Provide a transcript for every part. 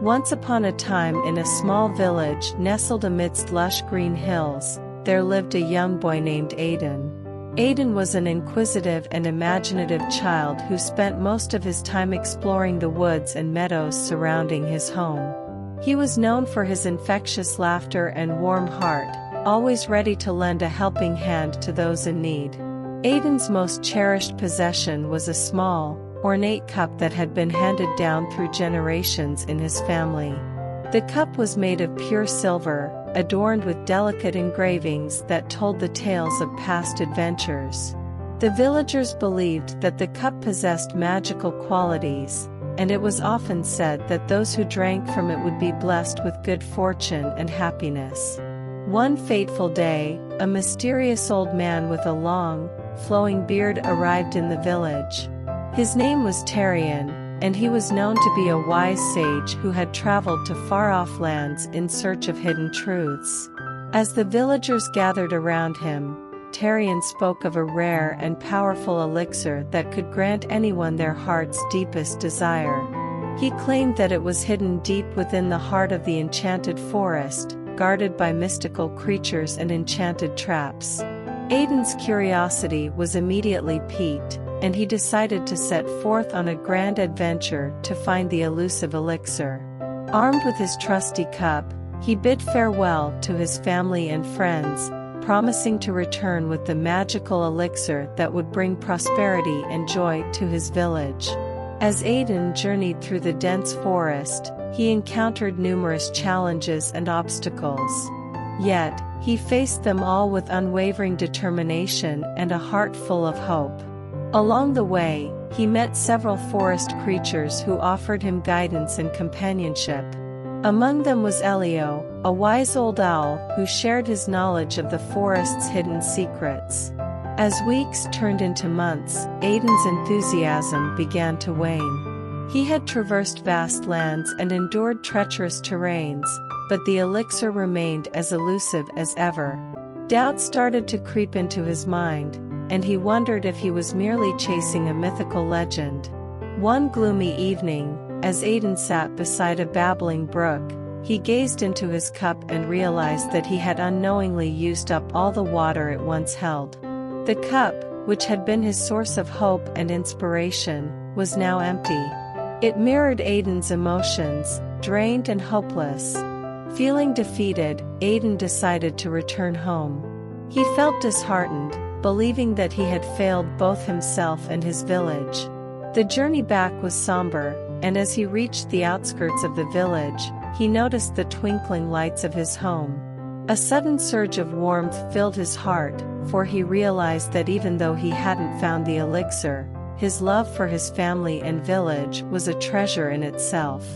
Once upon a time, in a small village nestled amidst lush green hills, there lived a young boy named Aidan. Aidan was an inquisitive and imaginative child who spent most of his time exploring the woods and meadows surrounding his home. He was known for his infectious laughter and warm heart, always ready to lend a helping hand to those in need. Aidan's most cherished possession was a small, ornate cup that had been handed down through generations in his family. The cup was made of pure silver, adorned with delicate engravings that told the tales of past adventures. The villagers believed that the cup possessed magical qualities, and it was often said that those who drank from it would be blessed with good fortune and happiness. One fateful day, a mysterious old man with a long, flowing beard arrived in the village. His name was Tarian, and he was known to be a wise sage who had traveled to far-off lands in search of hidden truths. As the villagers gathered around him, Tarian spoke of a rare and powerful elixir that could grant anyone their heart's deepest desire. He claimed that it was hidden deep within the heart of the enchanted forest, guarded by mystical creatures and enchanted traps. Aidan's curiosity was immediately piqued, and he decided to set forth on a grand adventure to find the elusive elixir. Armed with his trusty cup, he bid farewell to his family and friends, promising to return with the magical elixir that would bring prosperity and joy to his village. As Aidan journeyed through the dense forest, he encountered numerous challenges and obstacles. Yet, he faced them all with unwavering determination and a heart full of hope. Along the way, he met several forest creatures who offered him guidance and companionship. Among them was Elio, a wise old owl who shared his knowledge of the forest's hidden secrets. As weeks turned into months, Aidan's enthusiasm began to wane. He had traversed vast lands and endured treacherous terrains, but the elixir remained as elusive as ever. Doubt started to creep into his mind, and he wondered if he was merely chasing a mythical legend. One gloomy evening, as Aidan sat beside a babbling brook, he gazed into his cup and realized that he had unknowingly used up all the water it once held. The cup, which had been his source of hope and inspiration, was now empty. It mirrored Aidan's emotions, drained and hopeless. Feeling defeated, Aidan decided to return home. He felt disheartened, believing that he had failed both himself and his village. The journey back was somber, and as he reached the outskirts of the village, he noticed the twinkling lights of his home. A sudden surge of warmth filled his heart, for he realized that even though he hadn't found the elixir, his love for his family and village was a treasure in itself.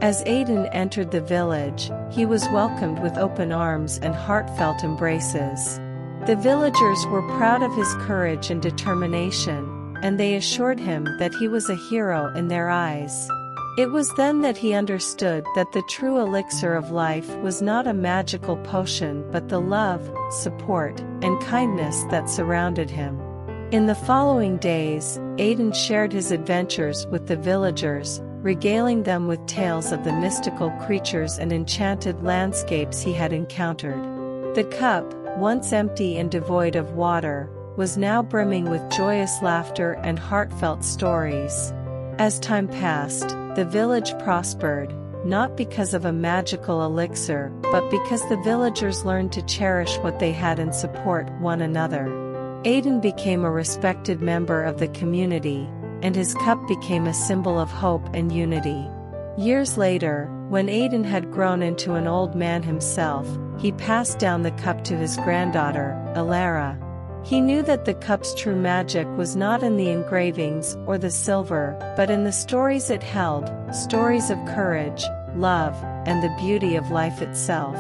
As Aidan entered the village, he was welcomed with open arms and heartfelt embraces. The villagers were proud of his courage and determination, and they assured him that he was a hero in their eyes. It was then that he understood that the true elixir of life was not a magical potion but the love, support, and kindness that surrounded him. In the following days, Aidan shared his adventures with the villagers, regaling them with tales of the mystical creatures and enchanted landscapes he had encountered. The cup, once empty and devoid of water, was now brimming with joyous laughter and heartfelt stories. As time passed, the village prospered, not because of a magical elixir, but because the villagers learned to cherish what they had and support one another. Aidan became a respected member of the community, and his cup became a symbol of hope and unity. Years later, when Aidan had grown into an old man himself, he passed down the cup to his granddaughter, Alara. He knew that the cup's true magic was not in the engravings or the silver, but in the stories it held, stories of courage, love, and the beauty of life itself.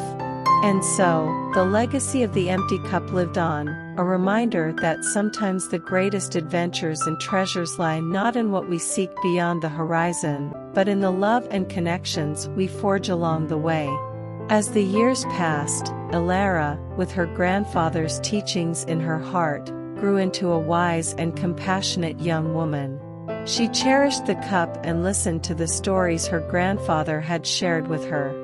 And so, the legacy of the empty cup lived on, a reminder that sometimes the greatest adventures and treasures lie not in what we seek beyond the horizon, but in the love and connections we forge along the way. As the years passed, Alara, with her grandfather's teachings in her heart, grew into a wise and compassionate young woman. She cherished the cup and listened to the stories her grandfather had shared with her.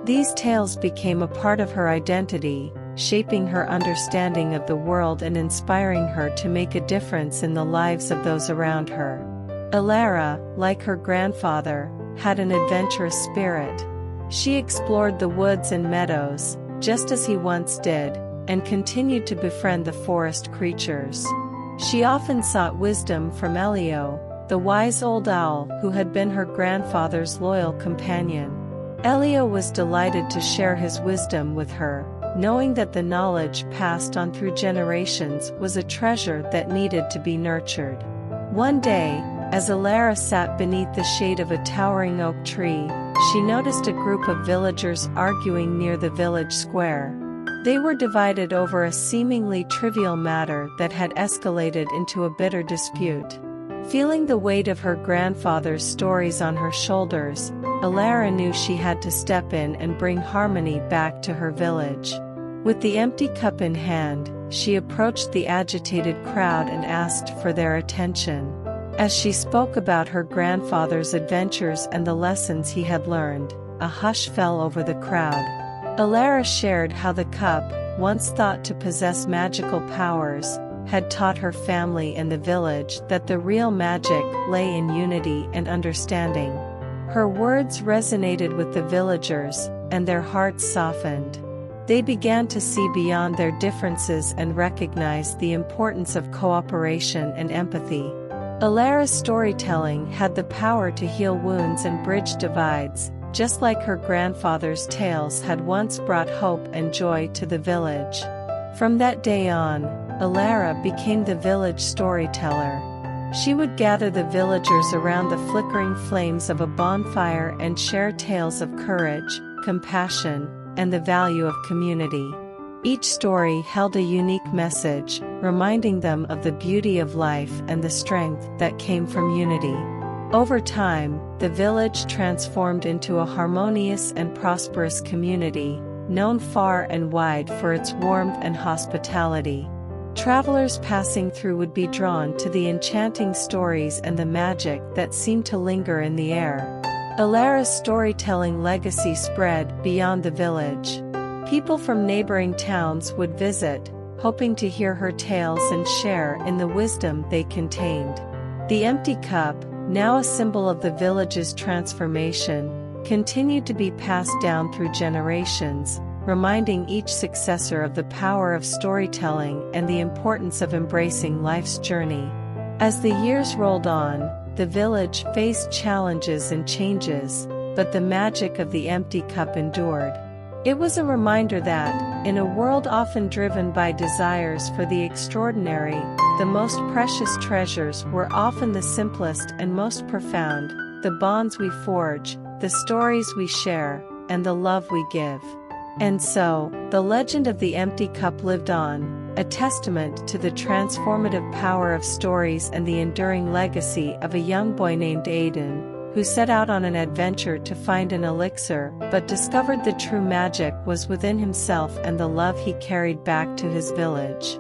These tales became a part of her identity, shaping her understanding of the world and inspiring her to make a difference in the lives of those around her. Elara, like her grandfather, had an adventurous spirit. She explored the woods and meadows, just as he once did, and continued to befriend the forest creatures. She often sought wisdom from Elio, the wise old owl who had been her grandfather's loyal companion. Elio was delighted to share his wisdom with her, knowing that the knowledge passed on through generations was a treasure that needed to be nurtured. One day, as Elara sat beneath the shade of a towering oak tree, she noticed a group of villagers arguing near the village square. They were divided over a seemingly trivial matter that had escalated into a bitter dispute. Feeling the weight of her grandfather's stories on her shoulders, Elara knew she had to step in and bring harmony back to her village. With the empty cup in hand, she approached the agitated crowd and asked for their attention. As she spoke about her grandfather's adventures and the lessons he had learned, a hush fell over the crowd. Elara shared how the cup, once thought to possess magical powers, had taught her family and the village that the real magic lay in unity and understanding. Her words resonated with the villagers, and their hearts softened. They began to see beyond their differences and recognize the importance of cooperation and empathy. Elara's storytelling had the power to heal wounds and bridge divides, just like her grandfather's tales had once brought hope and joy to the village. From that day on, Elara became the village storyteller. She would gather the villagers around the flickering flames of a bonfire and share tales of courage, compassion, and the value of community. Each story held a unique message, reminding them of the beauty of life and the strength that came from unity. Over time, the village transformed into a harmonious and prosperous community, known far and wide for its warmth and hospitality. Travelers passing through would be drawn to the enchanting stories and the magic that seemed to linger in the air. Elara's storytelling legacy spread beyond the village. People from neighboring towns would visit, hoping to hear her tales and share in the wisdom they contained. The empty cup, now a symbol of the village's transformation, continued to be passed down through generations, reminding each successor of the power of storytelling and the importance of embracing life's journey. As the years rolled on, the village faced challenges and changes, but the magic of the empty cup endured. It was a reminder that, in a world often driven by desires for the extraordinary, the most precious treasures were often the simplest and most profound: the bonds we forge, the stories we share, and the love we give. And so, the legend of the empty cup lived on, a testament to the transformative power of stories and the enduring legacy of a young boy named Aiden, who set out on an adventure to find an elixir but discovered the true magic was within himself and the love he carried back to his village.